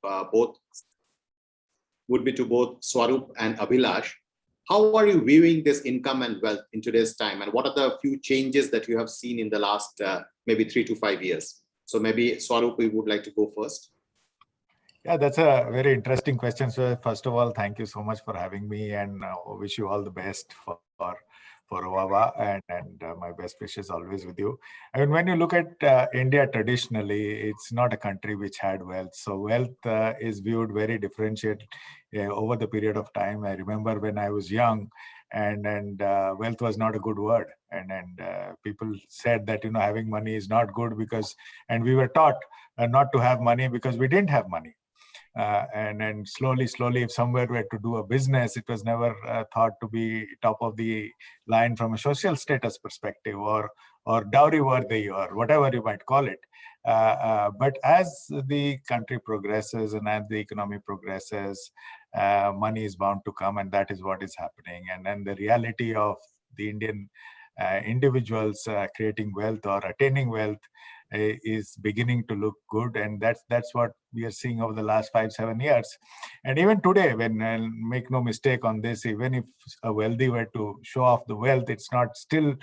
both Swarup and Abhilash. How are you viewing this income and wealth in today's time, and what are the few changes that you have seen in the last maybe 3 to 5 years? So maybe Swarup, we would like to go first. Yeah, that's a very interesting question. So first of all, thank you so much for having me, and wish you all the best for OAWA, and my best wishes always with you. I mean, when you look at India traditionally, it's not a country which had wealth. So wealth is viewed very differentiated over the period of time. I remember when I was young, and wealth was not a good word, and people said that having money is not good because, and we were taught not to have money because we didn't have money. And slowly, if somewhere were to do a business, it was never thought to be top of the line from a social status perspective, or dowry worthy, or whatever you might call it. But as the country progresses and as the economy progresses, money is bound to come, and that is what is happening. And then the reality of the Indian individuals creating wealth or attaining wealth is beginning to look good, and that's what we are seeing over the last 5-7 years. And even today, when make no mistake on this, even if a wealthy were to show off the wealth, it's not still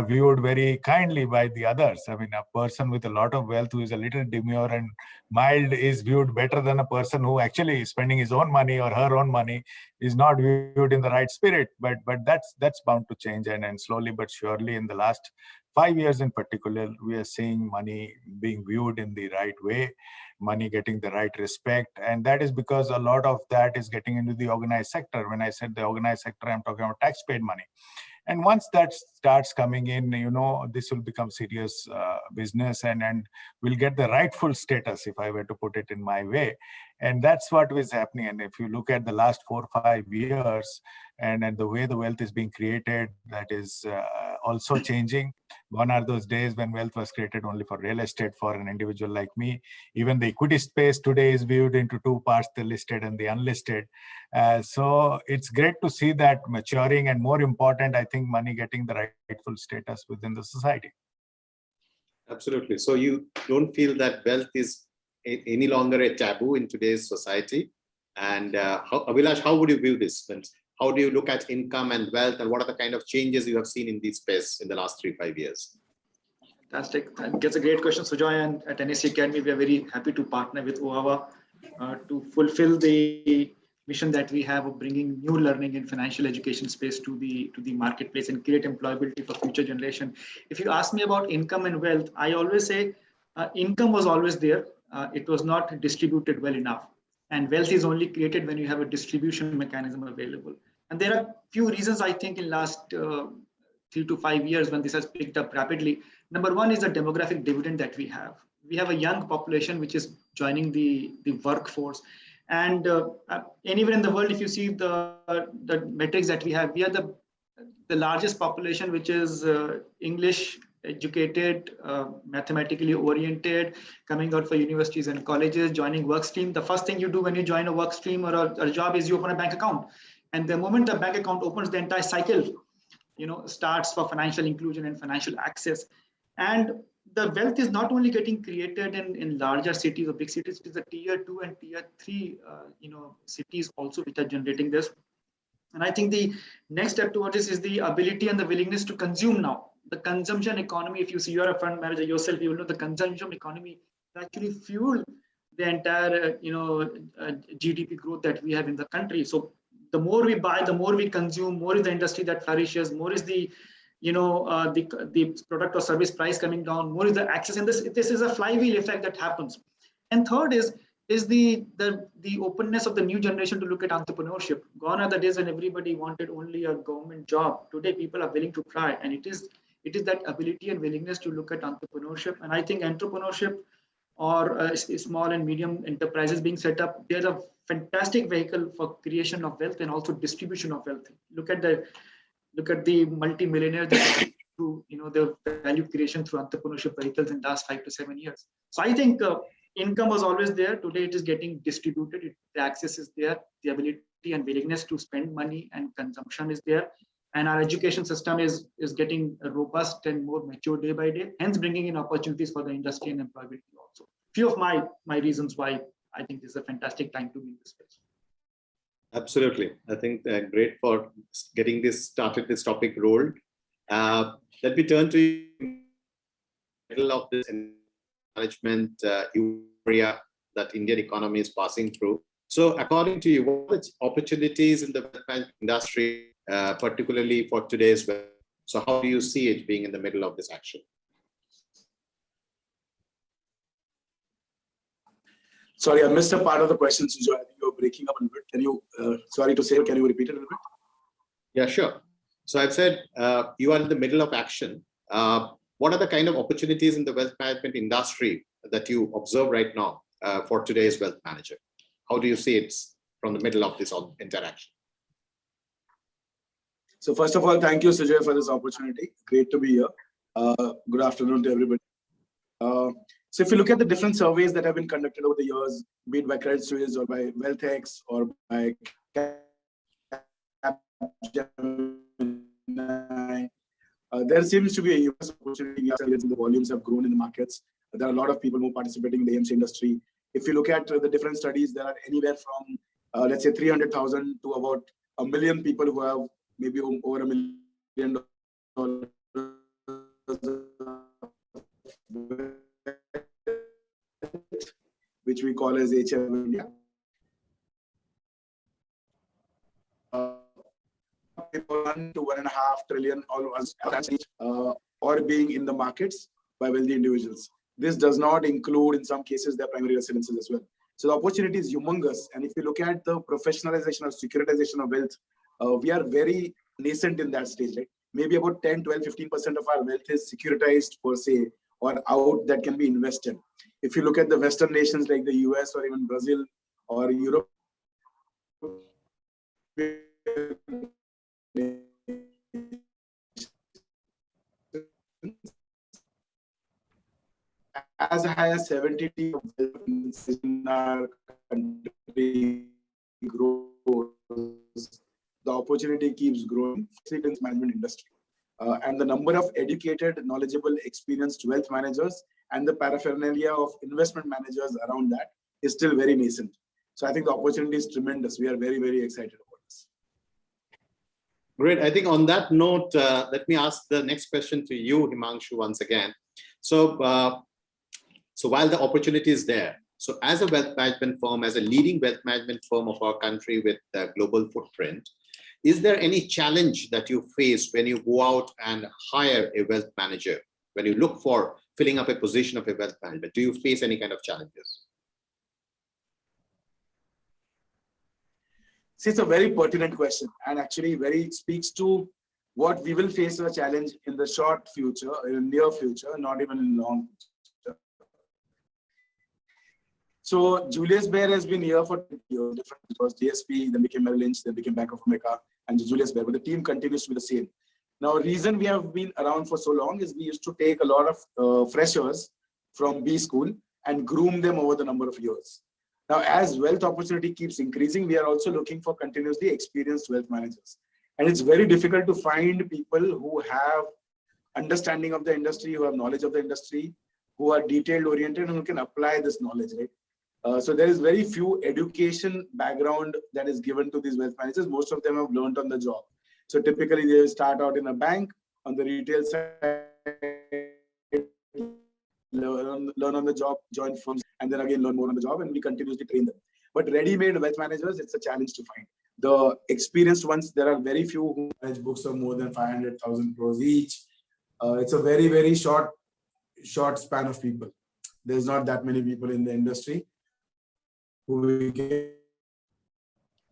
viewed very kindly by the others. I mean, a person with a lot of wealth who is a little demure and mild is viewed better than a person who actually is spending his own money or her own money is not viewed in the right spirit. But that's bound to change, and slowly but surely in the last 5 years in particular, we are seeing money being viewed in the right way, money getting the right respect. And that is because a lot of that is getting into the organized sector. When I said the organized sector, I'm talking about tax-paid money. And once that starts coming in, this will become serious business, and will get the rightful status, if I were to put it in my way. And that's what is happening. And if you look at the last 4 or 5 years, and the way the wealth is being created, that is also changing. Gone are those days when wealth was created only for real estate for an individual like me. Even the equity space today is viewed into 2 parts, the listed and the unlisted. So it's great to see that maturing, and more important, I think, money getting the rightful status within the society. Absolutely. So you don't feel that wealth is any longer a taboo in today's society? And Abhilash, how would you view this? How do you look at income and wealth, and what are the kind of changes you have seen in this space in the last 3-5 years? Fantastic. That's a great question, Sujoy. And at NSC Academy, we are very happy to partner with OAWA to fulfill the mission that we have of bringing new learning in financial education space to the marketplace and create employability for future generation. If you ask me about income and wealth, I always say income was always there. It was not distributed well enough. And wealth is only created when you have a distribution mechanism available. And there are few reasons, I think, in last 3 to 5 years when this has picked up rapidly. Number one is the demographic dividend that we have. We have a young population which is joining the workforce. And anywhere in the world, if you see the metrics that we have, we are the largest population which is English educated, mathematically oriented, coming out for universities and colleges, joining work stream. The first thing you do when you join a work stream or a job is you open a bank account. And the moment the bank account opens, the entire cycle, starts for financial inclusion and financial access. And the wealth is not only getting created in larger cities or big cities, it is the tier 2 and tier 3, cities also which are generating this. And I think the next step towards this is the ability and the willingness to consume now. The consumption economy, if you see you're a fund manager yourself, you will know the consumption economy actually fueled the entire, GDP growth that we have in the country. So the more we buy, the more we consume, more is the industry that flourishes, more is the product or service price coming down, more is the access. And this is a flywheel effect that happens. And third is the openness of the new generation to look at entrepreneurship. Gone are the days when everybody wanted only a government job. Today, people are willing to try. And it is that ability and willingness to look at entrepreneurship. And I think entrepreneurship or small and medium enterprises being set up, they're a fantastic vehicle for creation of wealth and also distribution of wealth. Look at the multi-millionaires that through the value creation through entrepreneurship vehicles in the last 5 to 7 years. So I think income was always there. Today it is getting distributed. The access is there. The ability and willingness to spend money and consumption is there. And our education system is getting robust and more mature day by day, hence bringing in opportunities for the industry and employability also. Few of my reasons why I think this is a fantastic time to be in this space. Absolutely. I think great for getting this started, this topic rolled. Let me turn to you in the middle of this management area that Indian economy is passing through. So according to you, what are the opportunities in the wealth management industry, particularly for today's wealth? So how do you see it being in the middle of this action? Sorry, I missed a part of the question, Sujoy. I think you're breaking up a little bit. Can you, sorry to say, can you repeat it a little bit? Yeah, sure. So I've said you are in the middle of action. What are the kind of opportunities in the wealth management industry that you observe right now for today's wealth manager? How do you see it from the middle of this interaction? So first of all, thank you, Sujoy, for this opportunity. Great to be here. Good afternoon to everybody. So if you look at the different surveys that have been conducted over the years, be it by Credit Suisse or by WealthX or by there seems to be a huge opportunity. The volumes have grown in the markets. There are a lot of people who are participating in the AMC industry. If you look at the different studies, there are anywhere from, let's say, 300,000 to about 1 million people who have maybe over $1 million which we call as HM India. 1 to 1.5 trillion or being in the markets by wealthy individuals. This does not include, in some cases, their primary residences as well. So the opportunity is humongous. And if you look at the professionalization or securitization of wealth, we are very nascent in that stage, right? Maybe about 10, 12, 15% of our wealth is securitized per se or out that can be invested. If you look at the Western nations like the US or even Brazil or Europe, as high as 70% in our country grows, the opportunity keeps growing in the management industry. And the number of educated, knowledgeable, experienced wealth managers and the paraphernalia of investment managers around that is still very nascent. So I think the opportunity is tremendous. We are very, very excited about this. Great. I think on that note, let me ask the next question to you, Himanshu, once again. So, so while the opportunity is there, so as a wealth management firm, as a leading wealth management firm of our country with a global footprint, is there any challenge that you face when you go out and hire a wealth manager? When you look for filling up a position of a wealth manager, do you face any kind of challenges? See, it's a very pertinent question and actually very speaks to what we will face as a challenge in the short future, in the near future, not even in long future. So Julius Baer has been here for 20 years, different was DSP, then became Merrill Lynch, then became Bank of America, and Julius Baer, but the team continues to be the same. Now, reason we have been around for so long is we used to take a lot of freshers from B school and groom them over the number of years. Now, as wealth opportunity keeps increasing, we are also looking for continuously experienced wealth managers. And it's very difficult to find people who have understanding of the industry, who have knowledge of the industry, who are detailed oriented and who can apply this knowledge, right? So there is very few education background that is given to these wealth managers. Most of them have learned on the job. So typically they start out in a bank on the retail side, learn on the job, join firms, and then again learn more on the job, and we continuously train them. But ready-made wealth managers, it's a challenge to find. The experienced ones, there are very few who manage books of more than 500,000 crores each. It's a very, very short span of people. There's not that many people in the industry who we can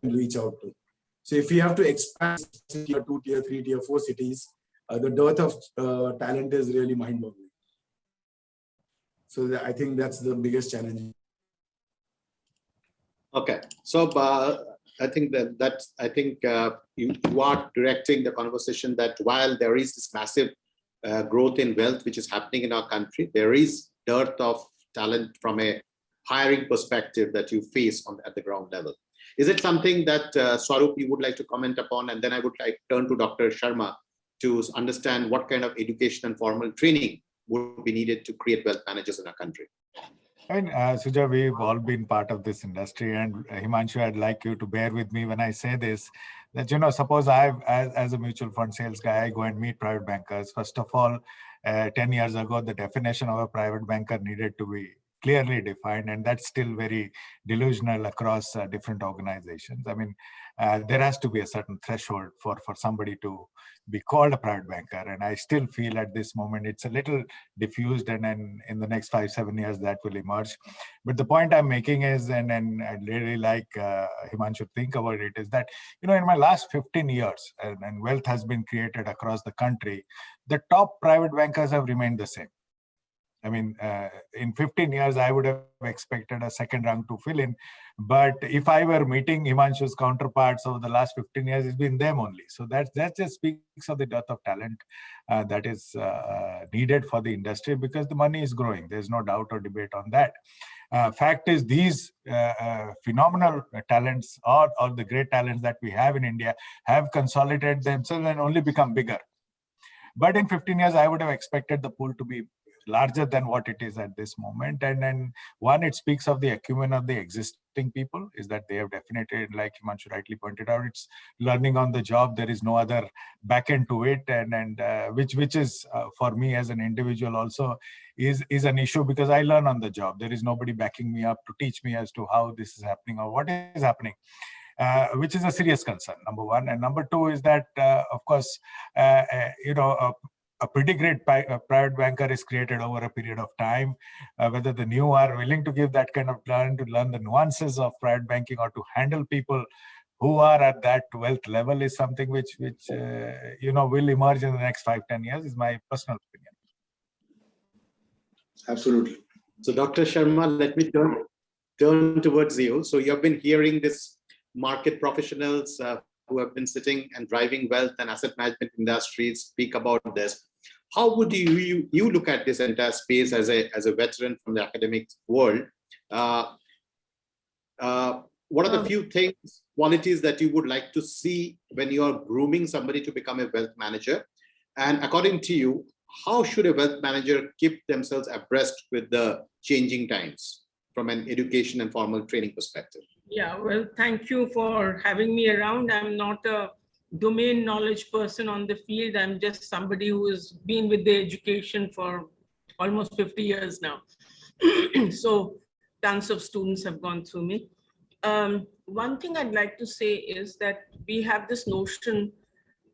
reach out to. So if we have to expand tier 2, tier 3, tier 4 cities, the dearth of talent is really mind-boggling. So I think that's the biggest challenge. Okay, so I think you are directing the conversation that while there is this massive growth in wealth which is happening in our country, there is dearth of talent from a hiring perspective that you face at the ground level. Is it something that Swarup, you would like to comment upon? And then I would like to turn to Dr. Sharma to understand what kind of education and formal training would be needed to create wealth managers in our country. I mean, Sujoy, we've all been part of this industry, and Himanshu, I'd like you to bear with me when I say this, that, suppose as a mutual fund sales guy, I go and meet private bankers. First of all, 10 years ago, the definition of a private banker needed to be clearly defined, and that's still very delusional across different organizations. I mean, there has to be a certain threshold for somebody to be called a private banker, and I still feel at this moment it's a little diffused, and then in the next 5-7 years that will emerge. But the point I'm making is, and I'd really like Himanshu think about it, is that in my last 15 years, and wealth has been created across the country, the top private bankers have remained the same. I mean, in 15 years, I would have expected a second rung to fill in. But if I were meeting Himanshu's counterparts over the last 15 years, it's been them only. So that just speaks of the dearth of talent that is needed for the industry, because the money is growing. There's no doubt or debate on that. Fact is, these phenomenal talents or the great talents that we have in India have consolidated themselves and only become bigger. But in 15 years, I would have expected the pool to be larger than what it is at this moment. And then one, it speaks of the acumen of the existing people, is that they have definitely, like Himanshu rightly pointed out, it's learning on the job. There is no other back end to it, and which is for me as an individual also is an issue, because I learn on the job. There is nobody backing me up to teach me as to how this is happening or what is happening. Which is a serious concern, number one. And number two is that, of course, a pretty great private banker is created over a period of time. Whether the new are willing to give that kind of learn to learn the nuances of private banking or to handle people who are at that wealth level is something which will emerge in the next 5-10 years, is my personal opinion. Absolutely. So Dr. Sharma, let me turn towards you. So you have been hearing this market professionals who have been sitting and driving wealth and asset management industries speak about this. How would you look at this entire space as a veteran from the academic world? What are the few qualities that you would like to see when you are grooming somebody to become a wealth manager? And according to you, how should a wealth manager keep themselves abreast with the changing times from an education and formal training perspective? Yeah, well, thank you for having me around. I'm not a domain knowledge person on the field. I'm just somebody who has been with the education for almost 50 years now. So tons of students have gone through me. One thing I'd like to say is that we have this notion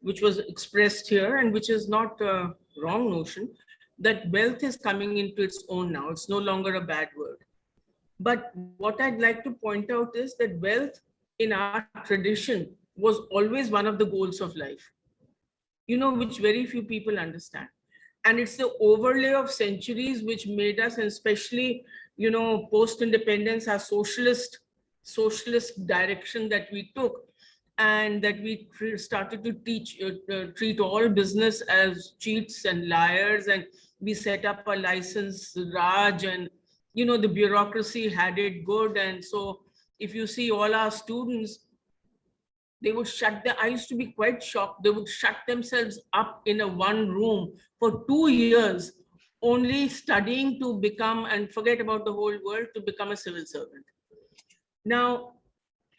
which was expressed here, and which is not a wrong notion, that wealth is coming into its own now. It's no longer a bad word. But what I'd like to point out is that wealth in our tradition was always one of the goals of life, which very few people understand. And it's the overlay of centuries which made us, and especially, post-independence, our socialist direction that we took, and that we started to treat all business as cheats and liars. And we set up a license Raj, and the bureaucracy had it good. And so if you see all our students, they would I used to be quite shocked. They would shut themselves up in a one room for 2 years, only studying to become, and forget about the whole world, to become a civil servant. Now,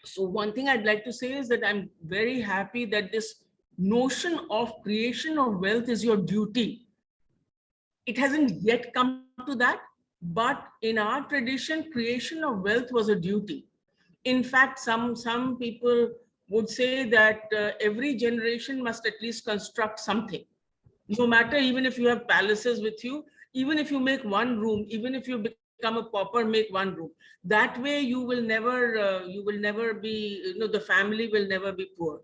so one thing I'd like to say is that I'm very happy that this notion of creation of wealth is your duty. It hasn't yet come to that. But in our tradition, creation of wealth was a duty. In fact, some people would say that every generation must at least construct something. No matter, even if you have palaces with you, even if you make one room, even if you become a pauper, make one room. That way you will never be, the family will never be poor.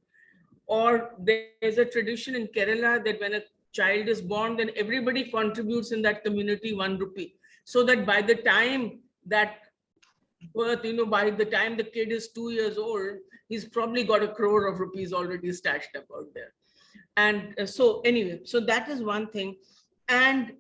Or there's a tradition in Kerala that when a child is born, then everybody contributes in that community 1 rupee. So that by the time that birth, by the time the kid is 2 years old, he's probably got 1 crore of rupees already stashed up out there. And so anyway, so that is one thing. And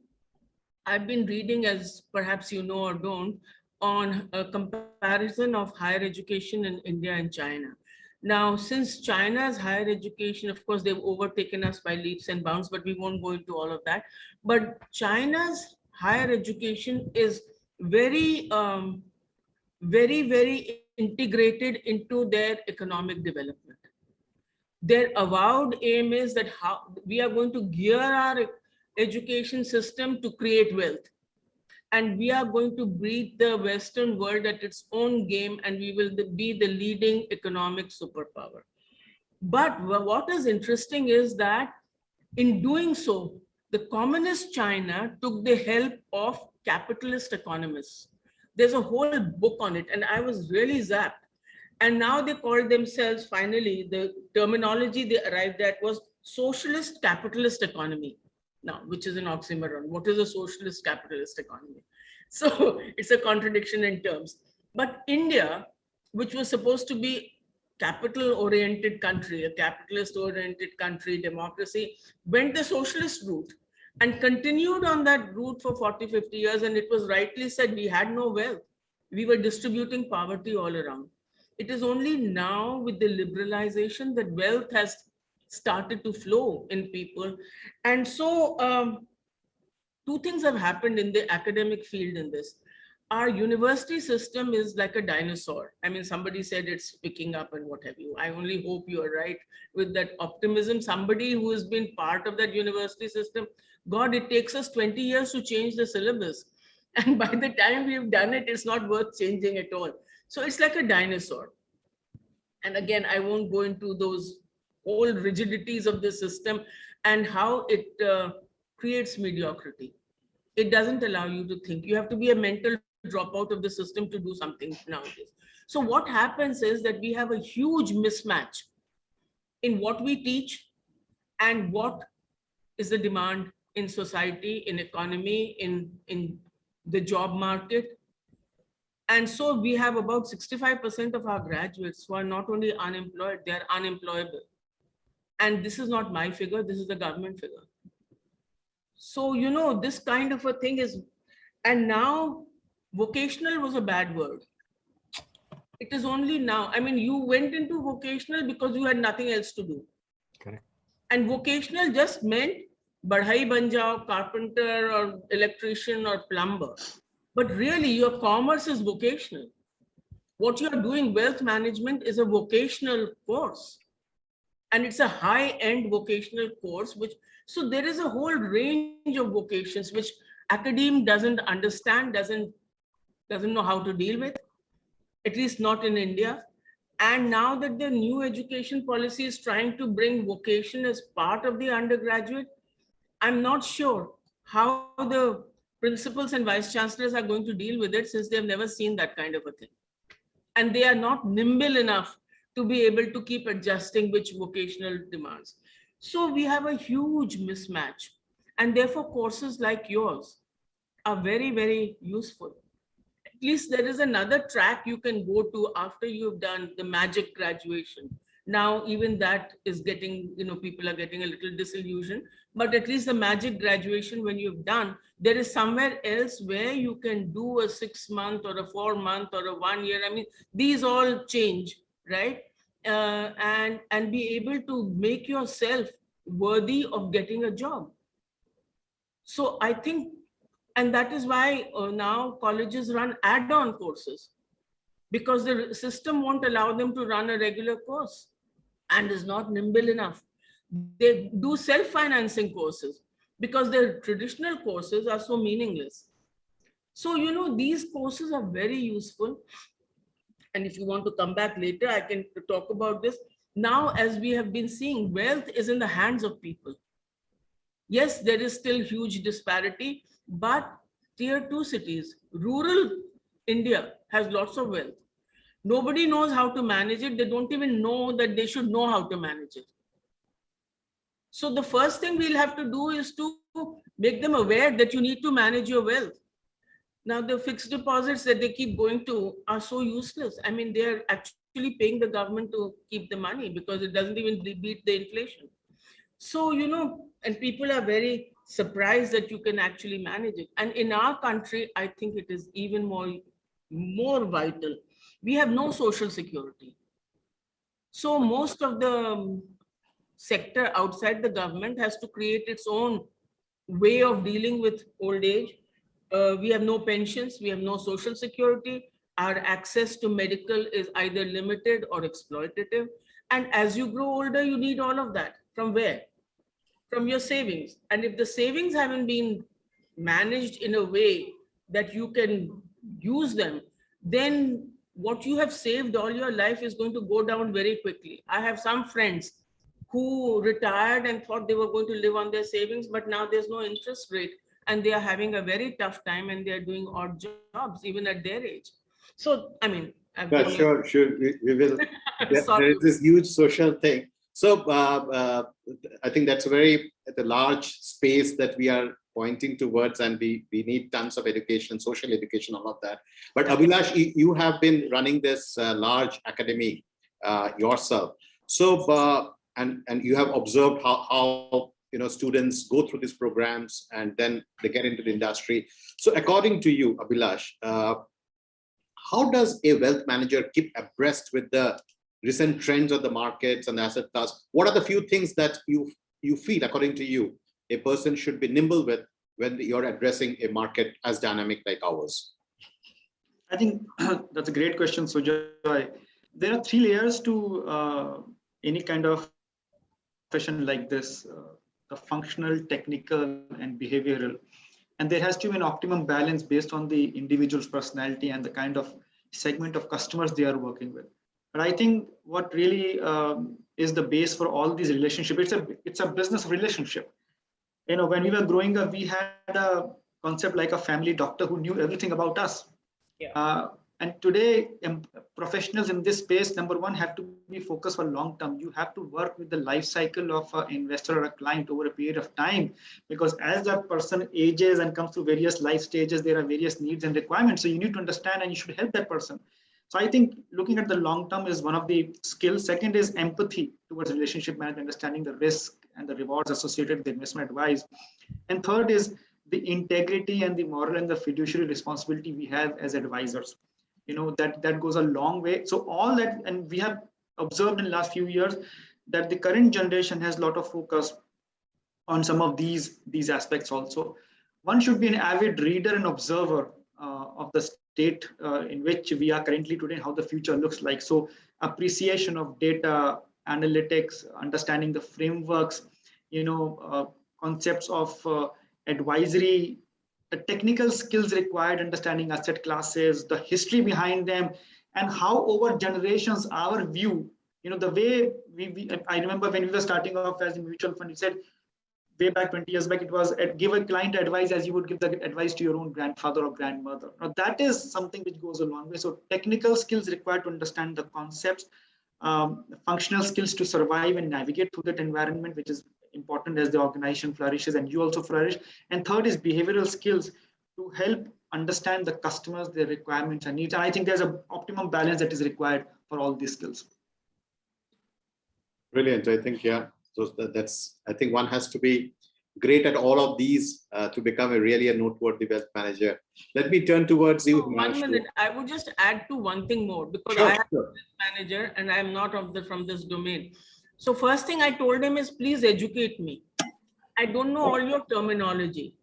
I've been reading, as perhaps you know or don't, on a comparison of higher education in India and China. Now, since China's higher education, of course, they've overtaken us by leaps and bounds, but we won't go into all of that. But China's higher education is very integrated into their economic development. Their avowed aim is that how we are going to gear our education system to create wealth. And we are going to beat the Western world at its own game, and we will be the leading economic superpower. But what is interesting is that in doing so, the communist China took the help of capitalist economists. There's a whole book on it, and I was really zapped. And now they call themselves, finally, the terminology they arrived at was socialist capitalist economy. Now, which is an oxymoron. What is a socialist capitalist economy? So it's a contradiction in terms. But India, which was supposed to be capital-oriented country, a capitalist-oriented country, democracy, went the socialist route and continued on that route for 40, 50 years. And it was rightly said, we had no wealth. We were distributing poverty all around. It is only now with the liberalization that wealth has started to flow in people. And so two things have happened in the academic field in this. Our university system is like a dinosaur. I mean, somebody said it's picking up and what have you. I only hope you are right with that optimism. Somebody who has been part of that university system, God, it takes us 20 years to change the syllabus. And by the time we've done it, it's not worth changing at all. So it's like a dinosaur. And again, I won't go into those whole rigidities of the system and how it creates mediocrity. It doesn't allow you to think. You have to be a mental dropout of the system to do something nowadays. So what happens is that we have a huge mismatch in what we teach and what is the demand in society, in economy, in the job market. And so we have about 65% of our graduates who are not only unemployed, they are unemployable. And this is not my figure, this is the government figure. So, you know, this kind of a thing is, and now vocational was a bad word. It is only now, I mean, you went into vocational because you had nothing else to do. Correct. And vocational just meant badhai ban jao, carpenter or electrician or plumber. But really your commerce is vocational. What you're doing, wealth management, is a vocational course. And it's a high-end vocational course, which, so there is a whole range of vocations which academe doesn't understand, doesn't know how to deal with, at least not in India. And now that the new education policy is trying to bring vocation as part of the undergraduate, I'm not sure how the principals and vice chancellors are going to deal with it, since they've never seen that kind of a thing. And they are not nimble enough to be able to keep adjusting which vocational demands. So we have a huge mismatch. And therefore courses like yours are very, very useful. At least there is another track you can go to after you've done the magic graduation. Now, even that is getting, you know, people are getting a little disillusioned, but at least the magic graduation, when you've done, there is somewhere else where you can do a 6-month or a 4-month or a 1 year. I mean, these all change, right? And be able to make yourself worthy of getting a job. So I think, and that is why now colleges run add-on courses, because the system won't allow them to run a regular course and is not nimble enough. They do self-financing courses because their traditional courses are so meaningless. So, you know, these courses are very useful. And if you want to come back later, I can talk about this. Now, as we have been seeing, wealth is in the hands of people. Yes, there is still huge disparity, but tier 2 cities, rural India has lots of wealth. Nobody knows how to manage it. They don't even know that they should know how to manage it. So the first thing we'll have to do is to make them aware that you need to manage your wealth. Now, the fixed deposits that they keep going to are so useless. I mean, they're actually paying the government to keep the money because it doesn't even beat the inflation. So, you know, and people are very surprised that you can actually manage it. And in our country, I think it is even more vital. We have no social security. So most of the sector outside the government has to create its own way of dealing with old age. We have no pensions, we have no social security. Our access to medical is either limited or exploitative. And as you grow older, you need all of that. From where? From your savings. And if the savings haven't been managed in a way that you can use them, then what you have saved all your life is going to go down very quickly. I have some friends who retired and thought they were going to live on their savings, but now there's no interest rate and they are having a very tough time and they are doing odd jobs even at their age. So, I mean, Yeah, sure. We will. There is this huge social thing. So I think that's a very large space that we are pointing towards, and we need tons of education, social education, all of that. But Abhilash, you have been running this large academy yourself. So and you have observed how students go through these programs and then they get into the industry. So according to you, Abhilash, how does a wealth manager keep abreast with the recent trends of the markets and the asset class? What are the few things that you feel, according to you, a person should be nimble with when you're addressing a market as dynamic like ours? I think that's a great question, Sujoy. There are 3 layers to any kind of profession like this: the functional, technical, and behavioral. And there has to be an optimum balance based on the individual's personality and the kind of segment of customers they are working with. But I think what really is the base for all these relationships, it's a business relationship. When we were growing up, we had a concept like a family doctor who knew everything about us. Yeah. And today, professionals in this space, number one, have to be focused for long term. You have to work with the life cycle of an investor or a client over a period of time, because as that person ages and comes through various life stages, there are various needs and requirements. So you need to understand and you should help that person. So I think looking at the long term is one of the skills. Second is empathy towards relationship management, understanding the risk and the rewards associated with the investment advice. And third is the integrity and the moral and the fiduciary responsibility we have as advisors. That goes a long way. So all that, and we have observed in the last few years that the current generation has a lot of focus on some of these aspects also. One should be an avid reader and observer of the state in which we are currently today, how the future looks like. So appreciation of data, analytics, understanding the frameworks, concepts of advisory, the technical skills required, understanding asset classes, the history behind them, and how over generations our view, the way I remember when we were starting off as a mutual fund, we said way back 20 years back, it was give a client advice as you would give the advice to your own grandfather or grandmother. Now that is something which goes a long way. So technical skills required to understand the concepts, functional skills to survive and navigate through that environment, which is important as the organization flourishes and you also flourish. And third is behavioral skills to help understand the customers, their requirements and needs. And I think there's an optimum balance that is required for all these skills. Brilliant. I think, yeah, so I think one has to be great at all of these to become really a noteworthy wealth manager. Let me turn towards you. 1 minute. I would just add to one thing more, because I am a wealth manager and I'm not from this domain. So first thing I told him is, please educate me. I don't know all your terminology.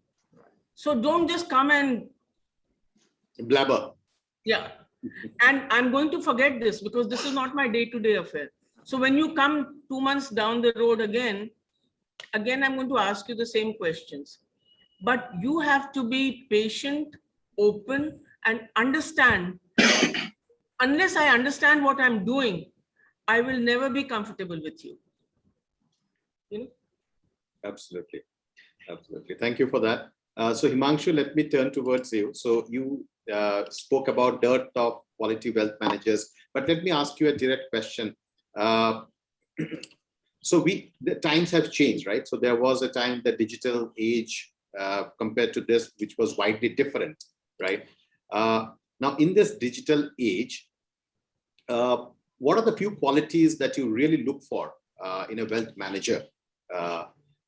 So don't just come and blabber. Yeah. And I'm going to forget this because this is not my day-to-day affair. So when you come 2 months down the road again, I'm going to ask you the same questions. But you have to be patient, open, and understand. Unless I understand what I'm doing, I will never be comfortable with you. Absolutely. Absolutely. Thank you for that. So Himanshu, let me turn towards you. So you spoke about dearth of quality wealth managers, but let me ask you a direct question. So the times have changed, right? So there was a time, the digital age compared to this, which was widely different, right? Now in this digital age, what are the few qualities that you really look for in a wealth manager?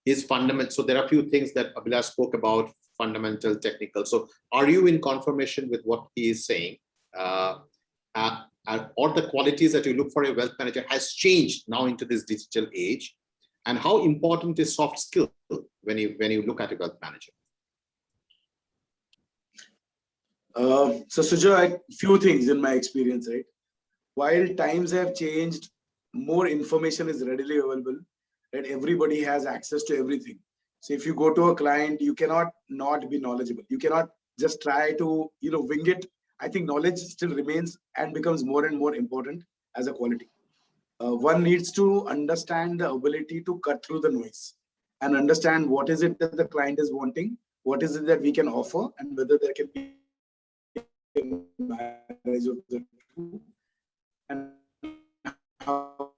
Is fundamental. So there are a few things that Abhilash spoke about, fundamental, technical. So are you in confirmation with what he is saying? Or the qualities that you look for a wealth manager has changed now into this digital age? And how important is soft skill when you look at a wealth manager? So Sujoy, few things in my experience, right? While times have changed, more information is readily available, right? Everybody has access to everything. So if you go to a client, you cannot not be knowledgeable. You cannot just try to, wing it. I think knowledge still remains and becomes more and more important as a quality. One needs to understand the ability to cut through the noise and understand what is it that the client is wanting, what is it that we can offer, and whether there can be a marriage of the two, and how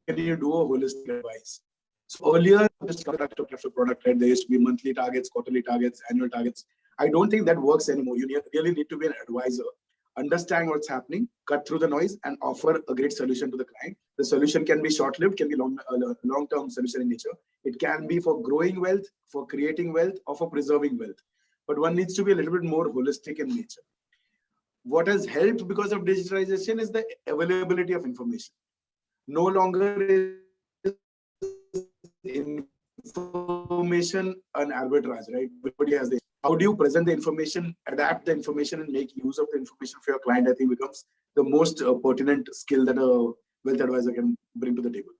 can you do a holistic advice. So earlier, just product after product, right? There used to be monthly targets, quarterly targets, annual targets. I don't think that works anymore. You really need to be an advisor, understand what's happening, cut through the noise, and offer a great solution to the client. The solution can be short-lived, can be long-term solution in nature. It can be for growing wealth, for creating wealth, or for preserving wealth. But one needs to be a little bit more holistic in nature. What has helped because of digitalization is the availability of information. No longer is information an arbitrage, right? Everybody has this. How do you present the information, adapt the information, and make use of the information for your client? I think becomes the most pertinent skill that a wealth advisor can bring to the table.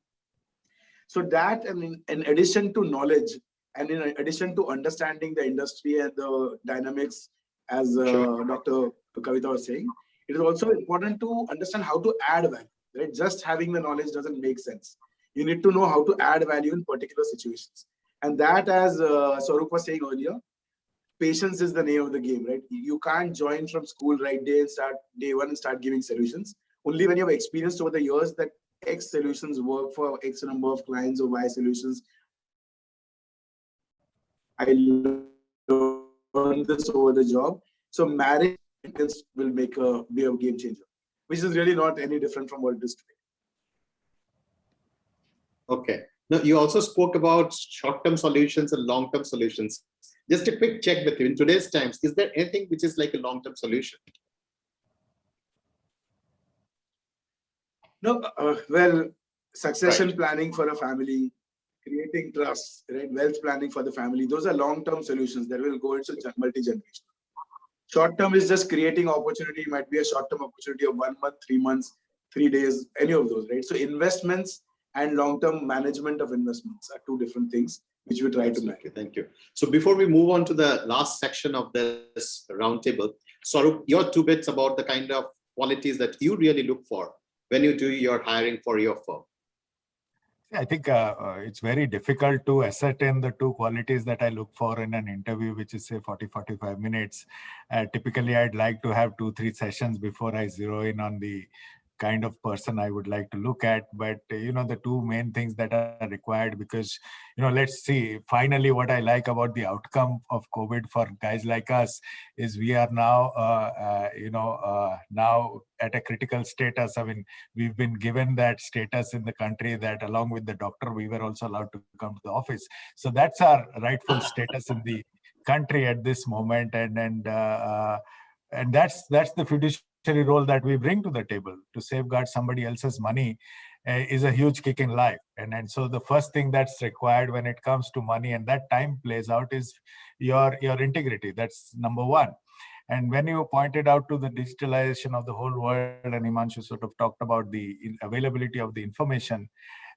So that, and in addition to knowledge, and in addition to understanding the industry and the dynamics, as Dr. Kavita was saying, it is also important to understand how to add value. Right? Just having the knowledge doesn't make sense. You need to know how to add value in particular situations. And that, as Swarup was saying earlier, patience is the name of the game, right? You can't join from school right day one and start giving solutions. Only when you have experienced over the years that X solutions work for X number of clients or Y solutions. I learned this over the job. So marriage will be a game changer, which is really not any different from what it is today. Okay. Now, you also spoke about short-term solutions and long-term solutions. Just a quick check with you. In today's times, is there anything which is like a long-term solution? No, well, succession planning for a family, creating trust, right? Wealth planning for the family. Those are long-term solutions that will go into multi-generational. Short-term is just creating opportunity. It might be a short-term opportunity of 1 month, 3 months, 3 days, any of those, right? So investments and long-term management of investments are two different things which we try to manage. Thank you. So before we move on to the last section of this roundtable, Swarup, your 2 bits about the kind of qualities that you really look for when you do your hiring for your firm. I think it's very difficult to ascertain the 2 qualities that I look for in an interview, which is say 40-45 minutes. Typically, I'd like to have 2-3 sessions before I zero in on the kind of person I would like to look at. But, the 2 main things that are required, because, let's see, finally, what I like about the outcome of COVID for guys like us is we are now, now at a critical status. I mean, we've been given that status in the country that along with the doctor, we were also allowed to come to the office. So that's our rightful status in the country at this moment. And that's the fiduciary role that we bring to the table. To safeguard somebody else's money is a huge kick in life. And so the first thing that's required when it comes to money, and that time plays out, is your integrity. That's number 1. And when you pointed out to the digitalization of the whole world, and Himanshu sort of talked about the availability of the information,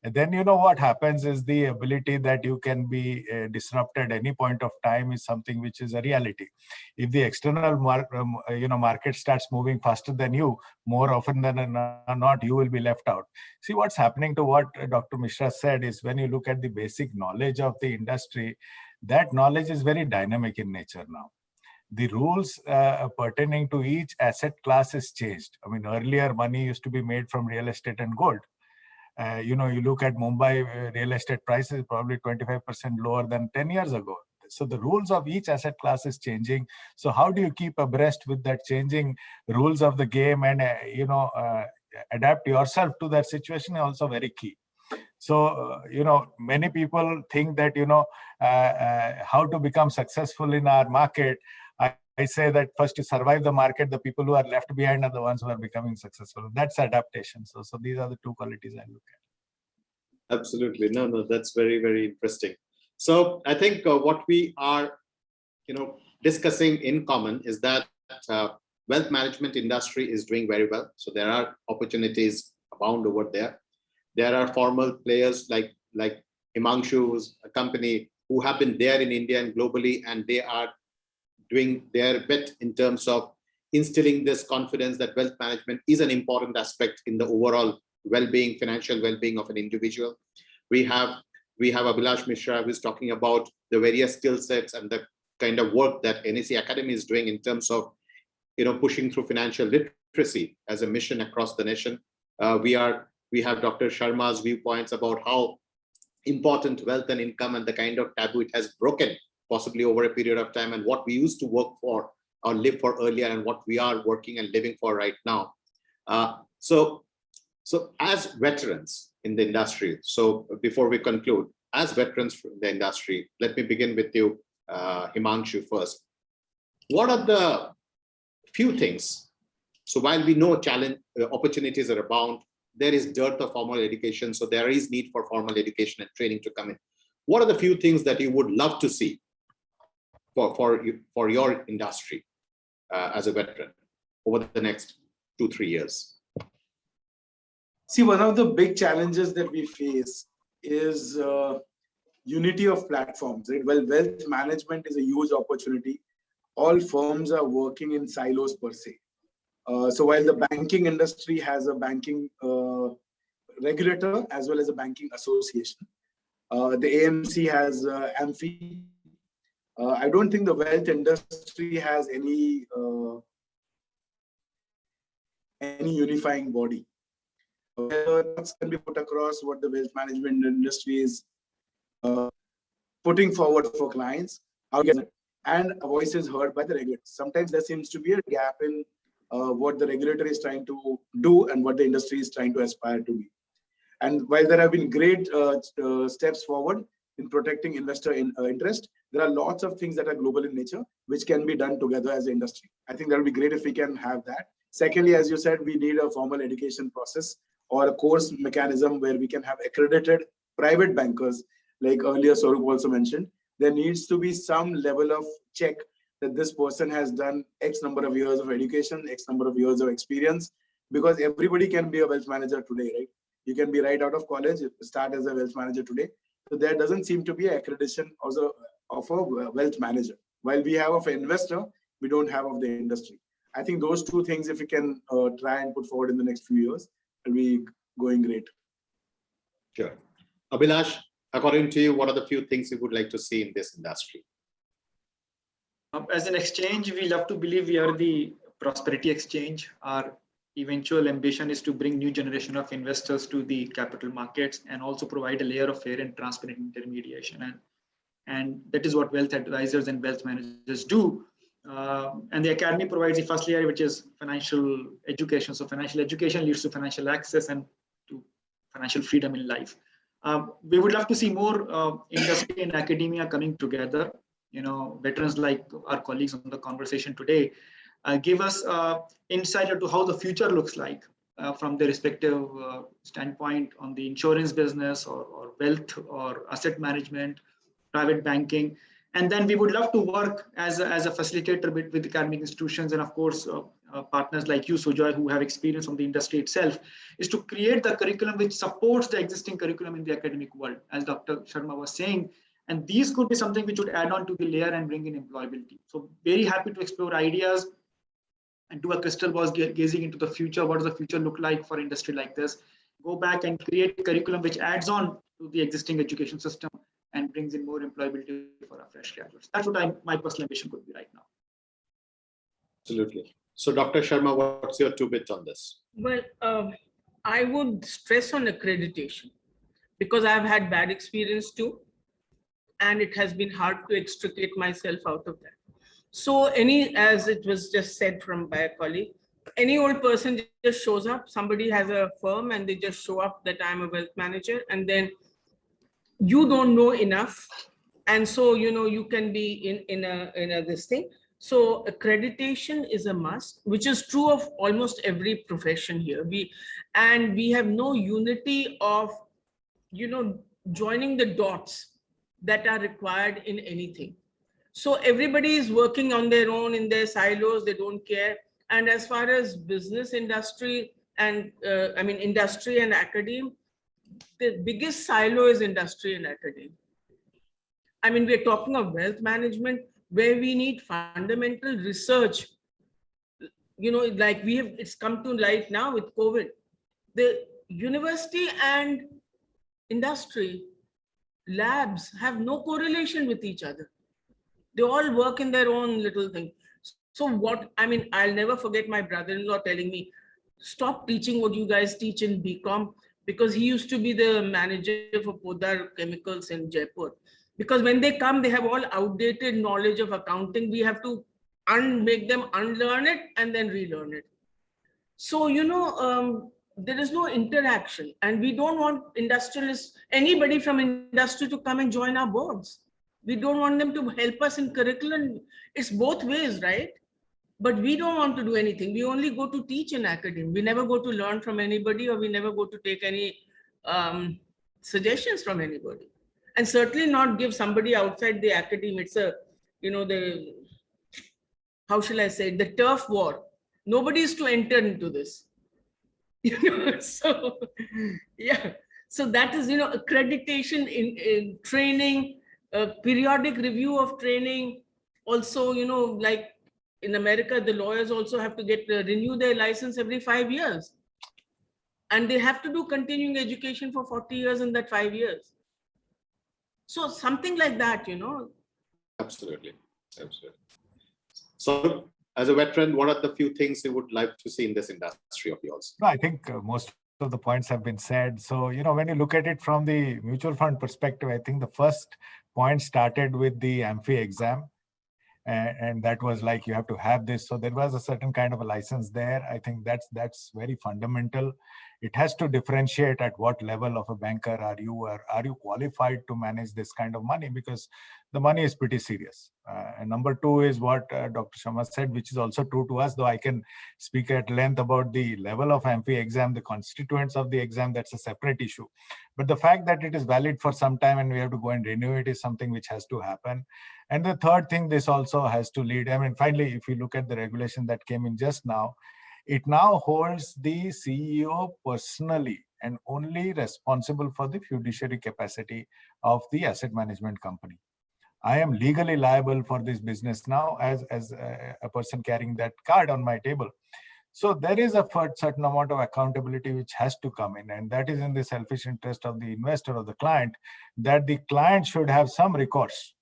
and then what happens is the ability that you can be disrupted any point of time is something which is a reality. If the external market starts moving faster than you, more often than not, you will be left out. See, what's happening to what Dr. Misra said is, when you look at the basic knowledge of the industry, that knowledge is very dynamic in nature now. The rules pertaining to each asset class is changed. I mean, earlier money used to be made from real estate and gold. You look at Mumbai real estate prices, probably 25% lower than 10 years ago. So the rules of each asset class is changing. So how do you keep abreast with that changing rules of the game and, adapt yourself to that situation is also very key. So, many people think that, how to become successful in our market. I say that first to survive the market, the people who are left behind are the ones who are becoming successful. That's adaptation. So these are the 2 qualities I look at. Absolutely. No, that's very, very interesting. So I think what we are, discussing in common is that wealth management industry is doing very well. So there are opportunities abound over there. There are formal players like Himanshu's a company who have been there in India and globally, and they are doing their bit in terms of instilling this confidence that wealth management is an important aspect in the overall well-being, financial well-being of an individual. We have Abhilash Misra, who is talking about the various skill sets and the kind of work that NAC Academy is doing in terms of pushing through financial literacy as a mission across the nation. We have Dr. Sharma's viewpoints about how important wealth and income and the kind of taboo it has broken possibly over a period of time, and what we used to work for or live for earlier and what we are working and living for right now. So as veterans in the industry, so before we conclude, as veterans in the industry, let me begin with you, Himanshu, first. What are the few things? So while we know opportunities are abound, there is dearth of formal education. So there is need for formal education and training to come in. What are the few things that you would love to see for your industry as a veteran over the next 2-3 years? See, one of the big challenges that we face is unity of platforms. Right? Well, wealth management is a huge opportunity. All firms are working in silos per se. So while the banking industry has a banking regulator as well as a banking association, the AMC has AMFI. I don't think the wealth industry has any unifying body. Thoughts can be put across what the wealth management industry is putting forward for clients, and a voice is heard by the regulator. Sometimes there seems to be a gap in what the regulator is trying to do and what the industry is trying to aspire to be. And while there have been great steps forward in protecting investor interest, there are lots of things that are global in nature, which can be done together as an industry. I think that would be great if we can have that. Secondly, as you said, we need a formal education process or a course mechanism where we can have accredited private bankers, like earlier Swarup also mentioned. There needs to be some level of check that this person has done X number of years of education, X number of years of experience, because everybody can be a wealth manager today, right? You can be right out of college, start as a wealth manager today. So there doesn't seem to be accreditation also of a wealth manager. While we have of an investor, we don't have of the industry. I think those two things, if we can try and put forward in the next few years, will be going great. Sure. Abhilash, according to you, what are the few things you would like to see in this industry? As an exchange, we love to believe we are the prosperity exchange. Our eventual ambition is to bring new generation of investors to the capital markets and also provide a layer of fair and transparent intermediation. And that is what wealth advisors and wealth managers do. And the academy provides the first layer, which is financial education. So financial education leads to financial access and to financial freedom in life. We would love to see more industry and academia coming together. Veterans like our colleagues on the conversation today give us insight into how the future looks like from their respective standpoint on the insurance business or wealth or asset management, private banking. And then we would love to work as a facilitator with academic institutions and of course partners like you, Sujoy, who have experience from the industry itself, is to create the curriculum which supports the existing curriculum in the academic world, as Dr. Sharma was saying. And these could be something which would add on to the layer and bring in employability. So very happy to explore ideas and do a crystal ball gazing into the future. What does the future look like for industry like this? Go back and create a curriculum which adds on to the existing education system and brings in more employability for our fresh graduates. That's what my personal ambition could be right now. Absolutely. So Dr. Sharma, what's your 2 bits on this? Well, I would stress on accreditation because I've had bad experience too. And it has been hard to extricate myself out of that. So as it was just said from by a colleague, any old person just shows up, somebody has a firm and they just show up that I'm a wealth manager, and then you don't know enough. And so, you can be in a this thing. So accreditation is a must, which is true of almost every profession here. We have no unity of, joining the dots that are required in anything. So everybody is working on their own in their silos, they don't care. And as far as business industry and industry and academe, the biggest silo is industry and academe. I mean, we're talking of wealth management where we need fundamental research. Like it's come to light now with COVID. The university and industry labs have no correlation with each other. They all work in their own little thing. So I'll never forget my brother-in-law telling me, stop teaching what you guys teach in BCom, because he used to be the manager for Podar Chemicals in Jaipur. Because when they come, they have all outdated knowledge of accounting. We have to make them unlearn it and then relearn it. So, there is no interaction, and we don't want industrialists, anybody from industry to come and join our boards. We don't want them to help us in curriculum. It's both ways, right? But we don't want to do anything. We only go to teach in academia. We never go to learn from anybody, or we never go to take any suggestions from anybody. And certainly not give somebody outside the academia. It's how shall I say, the turf war. Nobody is to enter into this. So, yeah. So that is, accreditation in training, periodic review of training. Also, like in America, the lawyers also have to renew their license every 5 years. And they have to do continuing education for 40 years in that 5 years. So something like that, Absolutely. Absolutely. So as a veteran, what are the few things you would like to see in this industry of yours? No, I think most of the points have been said. So, when you look at it from the mutual fund perspective, I think the first point started with the AMFI exam. And that was like, you have to have this. So there was a certain kind of a license there. I think that's very fundamental. It has to differentiate at what level of a banker are you, or are you qualified to manage this kind of money, because the money is pretty serious. And number two is what Dr. Sharma said, which is also true to us, though I can speak at length about the level of AMFI exam, the constituents of the exam, that's a separate issue. But the fact that it is valid for some time and we have to go and renew it is something which has to happen. And the third thing, this also has to lead. Finally, if you look at the regulation that came in just now, it now holds the CEO personally and only responsible for the fiduciary capacity of the asset management company. I am legally liable for this business now as a person carrying that card on my table. So there is a certain amount of accountability which has to come in, and that is in the selfish interest of the investor or the client, that the client should have some recourse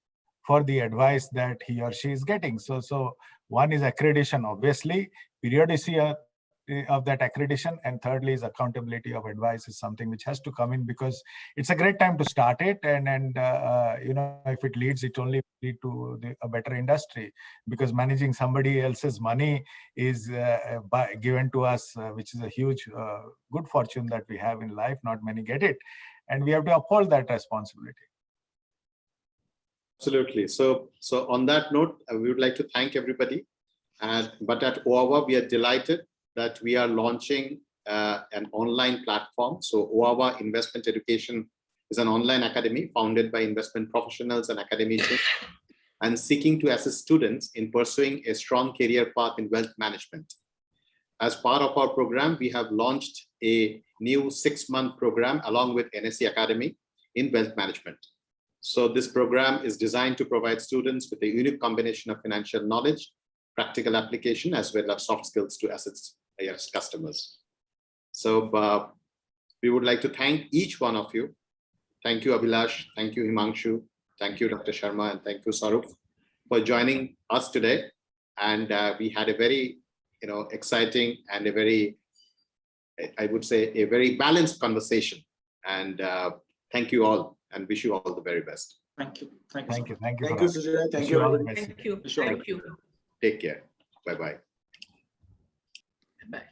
for the advice that he or she is getting. So one is accreditation, obviously, periodicity of that accreditation, and thirdly is accountability of advice is something which has to come in, because it's a great time to start it, and if it leads, it only lead to a better industry, because managing somebody else's money is given to us, which is a huge good fortune that we have in life. Not many get it, and we have to uphold that responsibility. Absolutely. So on that note, we would like to thank everybody. But at OAWA, we are delighted that we are launching an online platform. So OAWA Investment Education is an online academy founded by investment professionals and academicians, and seeking to assist students in pursuing a strong career path in wealth management. As part of our program, we have launched a new 6-month program along with NSE Academy in wealth management. So this program is designed to provide students with a unique combination of financial knowledge, practical application, as well as soft skills to assist customers. So we would like to thank each one of you. Thank you, Abhilash. Thank you, Himanshu. Thank you, Dr. Sharma, and thank you, Swarup, for joining us today. And we had a very, exciting and a very, I would say, a very balanced conversation. And thank you all, and wish you all the very best. Thank you. Thank you. Thank you, Sujoy. Thank you, everybody. Thank you. Sure. Thank you. Take care. Bye-bye. Bye.